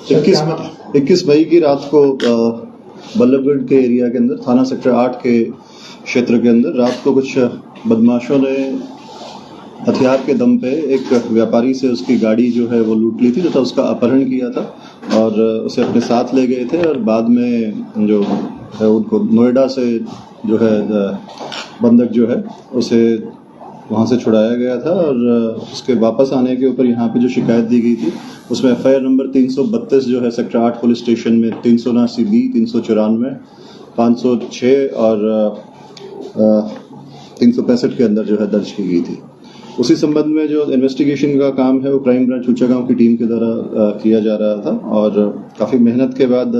21 मई की रात को बल्लभगढ़ के एरिया के अंदर थाना सेक्टर 8 के क्षेत्र के अंदर रात को कुछ बदमाशों ने हथियार के दम पे एक व्यापारी से उसकी गाड़ी जो है वो लूट ली थी तथा उसका अपहरण किया था और उसे अपने साथ ले गए थे और बाद में जो है उनको नोएडा से जो है बंधक जो है उसे वहाँ से छुड़ाया गया था और उसके वापस आने के ऊपर यहाँ पे जो शिकायत दी गई थी उसमें एफआईआर नंबर 332 जो है सेक्टर 8 पुलिस स्टेशन में 379B 394 506 और 365 के अंदर जो है दर्ज की गई थी। उसी संबंध में जो इन्वेस्टिगेशन का काम है वो क्राइम ब्रांच ऊंचा गांव की टीम के द्वारा किया जा रहा था और काफ़ी मेहनत के बाद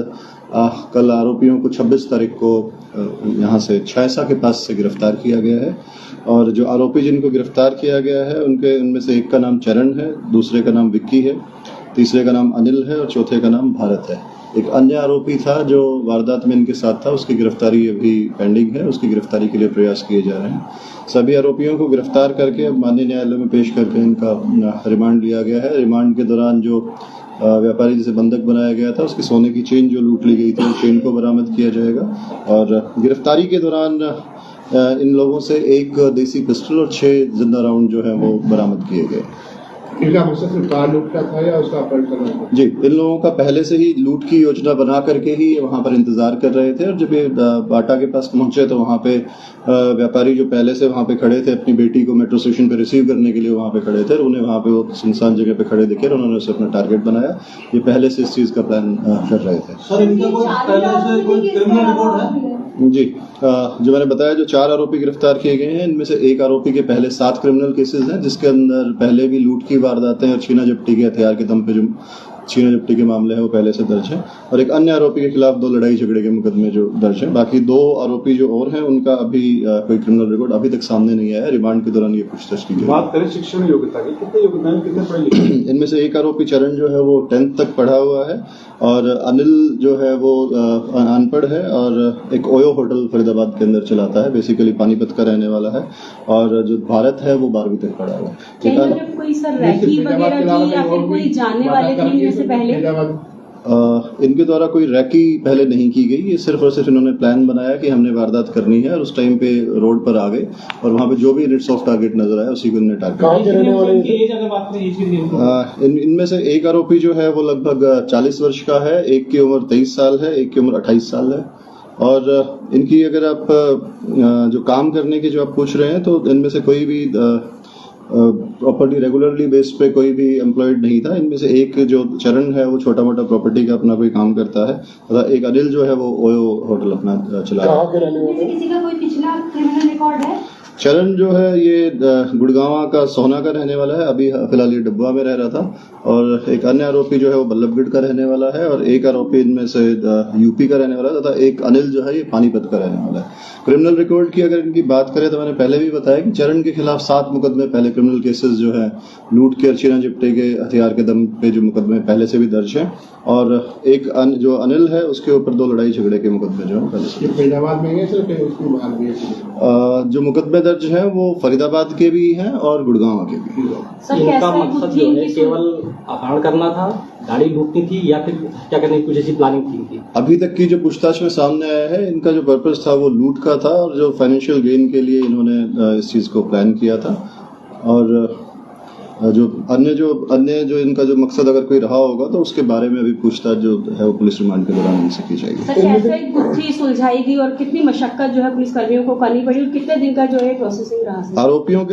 कल आरोपियों को 26 तारीख को यहाँ से छायसा के पास से गिरफ्तार किया गया है और जो आरोपी जिनको गिरफ्तार किया गया है उनमें से एक का नाम चरण है, दूसरे का नाम विक्की है, तीसरे का नाम अनिल है और चौथे का नाम भारत है। एक अन्य आरोपी था जो वारदात में इनके साथ था, उसकी गिरफ्तारी अभी पेंडिंग है, उसकी गिरफ्तारी के लिए प्रयास किए जा रहे हैं। सभी आरोपियों को गिरफ्तार करके अब माननीय न्यायालय में पेश करके इनका रिमांड लिया गया है। रिमांड के दौरान जो व्यापारी जिसे बंधक बनाया गया था उसकी सोने की चेन जो लूट ली गई थी उस चेन को बरामद किया जाएगा और गिरफ्तारी के दौरान इन लोगों से एक देसी पिस्टल और 6 जिंदा राउंड जो है वो बरामद किए गए। इनका मकसद सिर्फ कार लूट का था या उसका अपहरण करना था? जी, इन लोगों का पहले से ही लूट की योजना बना करके ही वहां पर इंतजार कर रहे थे और जब ये बाटा के पास पहुंचे तो वहां पे व्यापारी जो पहले से वहां पे खड़े थे अपनी बेटी को मेट्रो स्टेशन पे रिसीव करने के लिए वहां पे खड़े थे और उन्हें वहां पे वो सुनसान जगह पे खड़े दिखे और उन्होंने उसे अपना टारगेट बनाया। ये पहले से इस चीज का प्लान कर रहे थे। सर, इनका पहले से कोई क्रिमिनल रिकॉर्ड है? जी, जो मैंने बताया जो 4 आरोपी गिरफ्तार किए गए हैं इनमें से एक आरोपी के पहले 7 क्रिमिनल केसेस हैं जिसके अंदर पहले भी लूट की वारदातें और छीना झपटी के हथियार के दम पे जो छीना झपटी के मामले हैं वो पहले से दर्ज हैं और एक अन्य आरोपी के खिलाफ 2 लड़ाई झगड़े के मुकदमे जो दर्ज हैं। बाकी 2 आरोपी जो और हैं उनका अभी कोई क्रिमिनल रिकॉर्ड अभी तक सामने नहीं आया है। रिमांड के दौरान ये पूछताछ की गई। बात करें शिक्षण योग्यता की, कितने योग्यता है, कितने पढ़े लिखे? इनमें से एक आरोपी चरण जो है वो 10th तक पढ़ा हुआ है और अनिल जो है वो अनपढ़ है और एक ओयो होटल फरीदाबाद के अंदर चलाता है, बेसिकली पानीपत का रहने वाला है और जो भारत है वो 12वीं तक पढ़ा हुआ है। कोई सर रैकी वगैरह की या फिर कोई जानने वाले थे इनमें से पहले? इनके द्वारा कोई रैकी पहले नहीं की गई, ये सिर्फ और सिर्फ इन्होंने प्लान बनाया कि हमने वारदात करनी है और उस टाइम पे रोड पर आ गए और वहां पे जो भी सॉफ्ट टारगेट नजर आया उसी को इन्होंने टारगेट। इनमें से एक आरोपी जो है वो लगभग 40 वर्ष का है, एक की उम्र 23 साल है, एक की उम्र 28 साल है और इनकी अगर आप जो काम करने के जो आप पूछ रहे हैं तो इनमें से कोई भी प्रॉपर्टी रेगुलरली बेस पे कोई भी एम्प्लॉयड नहीं था। इनमें से एक जो चरण है वो छोटा मोटा प्रॉपर्टी का अपना कोई काम करता है तथा एक अनिल जो है वो ओयो होटल अपना चला रहा है। किसी का कोई पिछला क्रिमिनल रिकॉर्ड है? चरण जो है ये गुड़गांव का सोहना का रहने वाला है, अभी फिलहाल ये डब्बा में रह रहा था और एक अन्य आरोपी जो है वो बल्लभगढ़ का रहने वाला है और एक आरोपी इनमें से यूपी का रहने वाला है तथा एक अनिल जो है ये पानीपत का रहने वाला है। क्रिमिनल रिकॉर्ड की अगर इनकी बात करें तो मैंने पहले भी बताया कि चरण के खिलाफ 7 मुकदमे पहले क्रिमिनल केसेस जो है लूट के और छीना झपटी के हथियार के दम पे जो मुकदमे पहले से भी दर्ज हैं और एक जो अनिल है उसके ऊपर 2 लड़ाई झगड़े के मुकदमे जो है पहले से फरीदाबाद में जो मुकदमे दर्ज हैं वो फरीदाबाद के भी हैं और गुड़गांव के भी। इनका मकसद जो है केवल अपहरण करना था, गाड़ी लूटनी थी या फिर क्या करने की कुछ ऐसी प्लानिंग थी? अभी तक की जो पूछताछ में सामने आया है इनका जो पर्पस था वो लूट का था और जो फाइनेंशियल गेन के लिए इन्होंने इस चीज को प्लान किया था और जो अन्य जो इनका जो मकसद अगर कोई रहा होगा तो उसके बारे में अभी पूछताछ जो है वो पुलिस रिमांड के दौरान इनसे की जाएगी। सर, कैसे गुत्थी सुलझाई गई और कितनी मशक्कत जो है पुलिस कर्मियों को करनी पड़ी और कितने दिन का जो है प्रोसेसिंग रहा? आरोपियों